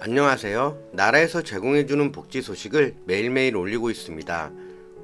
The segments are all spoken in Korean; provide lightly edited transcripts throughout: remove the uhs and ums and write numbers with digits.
안녕하세요. 나라에서 제공해주는 복지 소식을 매일매일 올리고 있습니다.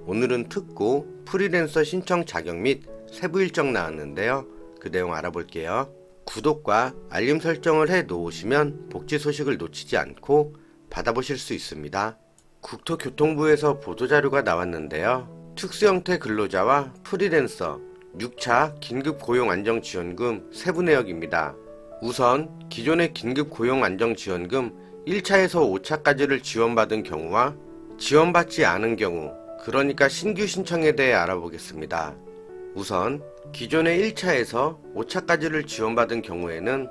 오늘은 특고, 프리랜서 신청 자격 및 세부 일정 나왔는데요. 그 내용 알아볼게요. 구독과 알림 설정을 해 놓으시면 복지 소식을 놓치지 않고 받아보실 수 있습니다. 국토교통부에서 보도자료가 나왔는데요. 특수형태 근로자와 프리랜서 6차 긴급고용안정지원금 세부 내역입니다. 우선 기존의 긴급고용안정지원금 1차에서 5차까지를 지원받은 경우와 지원받지 않은 경우, 그러니까 신규 신청에 대해 알아보겠습니다. 우선 기존의 1차에서 5차까지를 지원받은 경우에는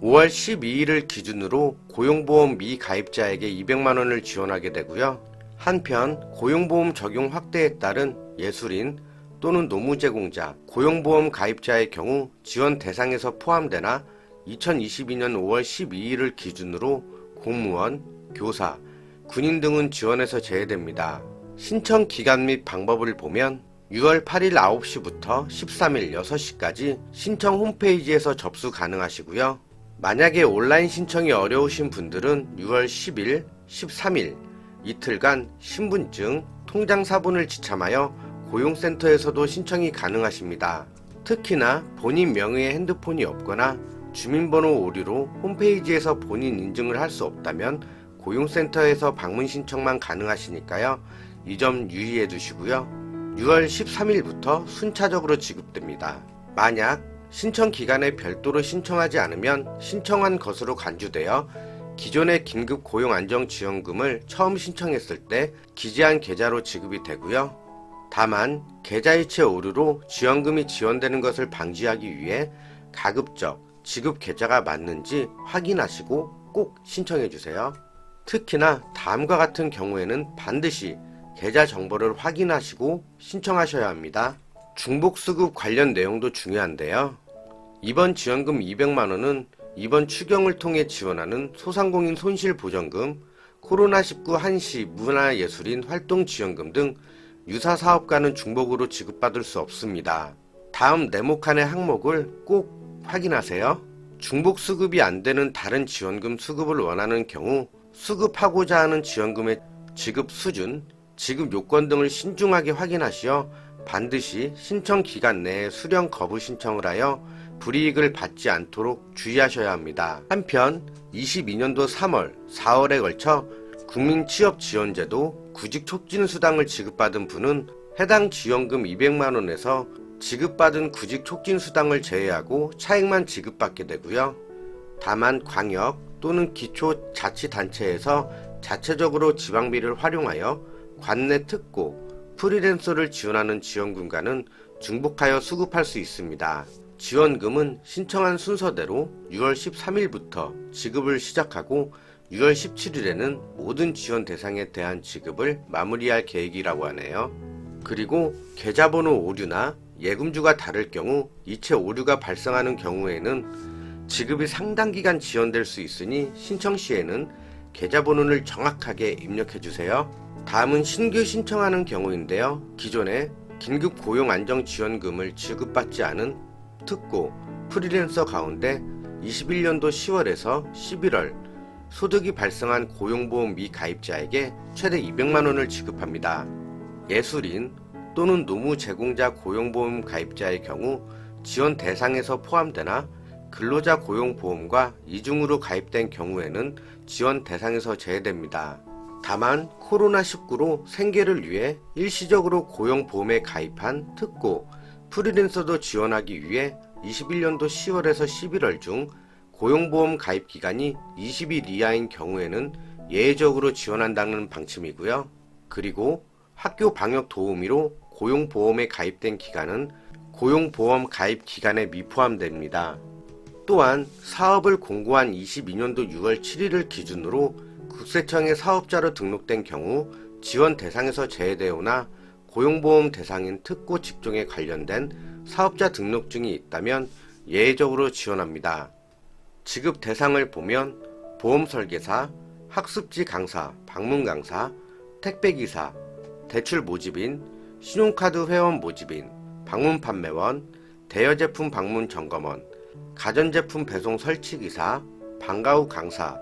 5월 12일을 기준으로 고용보험 미가입자에게 200만원을 지원하게 되고요. 한편 고용보험 적용 확대에 따른 예술인 또는 노무제공자, 고용보험 가입자의 경우 지원 대상에서 포함되나 2022년 5월 12일을 기준으로 공무원, 교사, 군인 등은 지원에서 제외됩니다. 신청 기간 및 방법을 보면 6월 8일 9시부터 13일 6시까지 신청 홈페이지에서 접수 가능하시고요. 만약에 온라인 신청이 어려우신 분들은 6월 10일, 13일 이틀간 신분증, 통장 사본을 지참하여 고용센터에서도 신청이 가능하십니다. 특히나 본인 명의의 핸드폰이 없거나 주민번호 오류로 홈페이지에서 본인 인증을 할 수 없다면 고용센터에서 방문 신청만 가능하시니까요. 이 점 유의해 두시고요. 6월 13일부터 순차적으로 지급됩니다. 만약 신청 기간에 별도로 신청하지 않으면 신청한 것으로 간주되어 기존의 긴급고용안정지원금을 처음 신청했을 때 기재한 계좌로 지급이 되고요. 다만 계좌이체 오류로 지원금이 지원되는 것을 방지하기 위해 가급적 지급 계좌가 맞는지 확인하시고 꼭 신청해주세요. 특히나 다음과 같은 경우에는 반드시 계좌 정보를 확인하시고 신청하셔야 합니다. 중복수급 관련 내용도 중요한데요. 이번 지원금 200만원은 이번 추경을 통해 지원하는 소상공인 손실보전금, 코로나19 한시 문화예술인 활동지원금 등 유사사업과는 중복으로 지급받을 수 없습니다. 다음 네모칸의 항목을 꼭 확인하세요. 중복 수급이 안 되는 다른 지원금 수급을 원하는 경우 수급하고자 하는 지원금의 지급 수준, 지급 요건 등을 신중하게 확인하시어 반드시 신청 기간 내에 수령 거부 신청을 하여 불이익을 받지 않도록 주의하셔야 합니다. 한편 22년도 3월, 4월에 걸쳐 국민취업지원제도 구직촉진수당을 지급받은 분은 해당 지원금 200만원에서 지급받은 구직촉진수당을 제외하고 차액만 지급받게 되고요. 다만 광역 또는 기초자치단체에서 자체적으로 지방비를 활용하여 관내 특고, 프리랜서를 지원하는 지원금과는 중복하여 수급할 수 있습니다. 지원금은 신청한 순서대로 6월 13일부터 지급을 시작하고 6월 17일에는 모든 지원 대상에 대한 지급을 마무리할 계획이라고 하네요. 그리고 계좌번호 오류나 예금주가 다를 경우 이체 오류가 발생하는 경우에는 지급이 상당 기간 지연될 수 있으니 신청 시에는 계좌번호를 정확하게 입력해주세요. 다음은 신규 신청하는 경우인데요. 기존에 긴급고용안정지원금을 지급받지 않은 특고, 프리랜서 가운데 21년도 10월에서 11월 소득이 발생한 고용보험 미가입자에게 최대 200만원을 지급합니다. 예술인 또는 노무제공자 고용보험 가입자의 경우 지원 대상에서 포함되나 근로자 고용보험과 이중으로 가입된 경우에는 지원 대상에서 제외됩니다. 다만 코로나19로 생계를 위해 일시적으로 고용보험에 가입한 특고, 프리랜서도 지원하기 위해 21년도 10월에서 11월 중 고용보험 가입 기간이 20일 이하인 경우에는 예외적으로 지원한다는 방침이고요. 그리고 학교 방역 도우미로 고용보험에 가입된 기간은 고용보험 가입 기간에 미포함됩니다. 또한 사업을 공고한 22년도 6월 7일을 기준으로 국세청에 사업자로 등록된 경우 지원 대상에서 제외되거나 고용보험 대상인 특고 직종에 관련된 사업자 등록증이 있다면 예외적으로 지원합니다. 지급 대상을 보면 보험설계사, 학습지 강사, 방문 강사, 택배기사, 대출 모집인, 신용카드 회원 모집인, 방문 판매원, 대여제품 방문 점검원, 가전제품 배송 설치기사, 방과후 강사,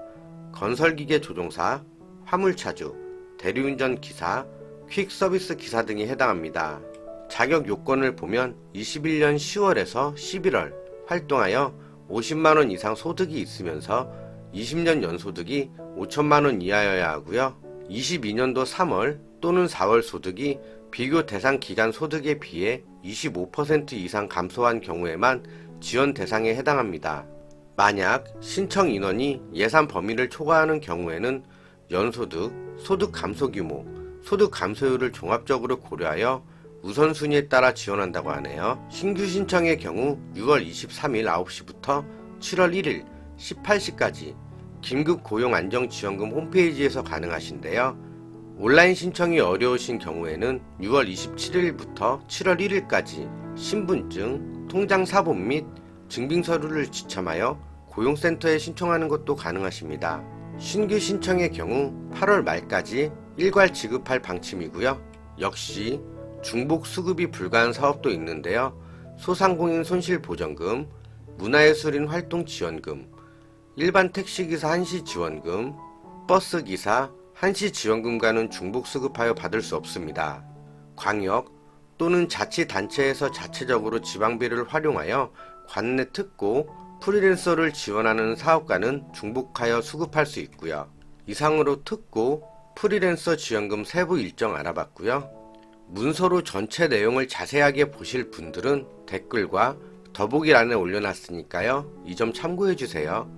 건설기계 조종사, 화물차주, 대리운전 기사, 퀵서비스 기사 등이 해당합니다. 자격 요건을 보면 21년 10월에서 11월 활동하여 50만원 이상 소득이 있으면서 20년 연소득이 5천만원 이하여야 하고요. 22년도 3월 또는 4월 소득이 비교 대상 기간 소득에 비해 25% 이상 감소한 경우에만 지원 대상에 해당합니다. 만약 신청 인원이 예산 범위를 초과하는 경우에는 연소득, 소득 감소 규모, 소득 감소율을 종합적으로 고려하여 우선순위에 따라 지원한다고 하네요. 신규 신청의 경우 6월 23일 9시부터 7월 1일 18시까지 긴급고용안정지원금 홈페이지에서 가능하신데요. 온라인 신청이 어려우신 경우에는 6월 27일부터 7월 1일까지 신분증, 통장 사본 및 증빙서류를 지참하여 고용센터에 신청하는 것도 가능하십니다. 신규 신청의 경우 8월 말까지 일괄 지급할 방침이고요. 역시 중복 수급이 불가한 사업도 있는데요. 소상공인 손실보전금, 문화예술인 활동지원금, 일반 택시기사 한시지원금, 버스기사 한시지원금과는 중복 수급하여 받을 수 없습니다. 광역 또는 자치단체에서 자체적으로 지방비를 활용하여 관내 특고, 프리랜서를 지원하는 사업가는 중복하여 수급할 수 있고요. 이상으로 특고, 프리랜서 지원금 세부 일정 알아봤고요. 문서로 전체 내용을 자세하게 보실 분들은 댓글과 더보기란에 올려놨으니까요. 이 점 참고해주세요.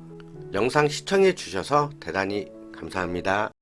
영상 시청해주셔서 대단히 감사합니다.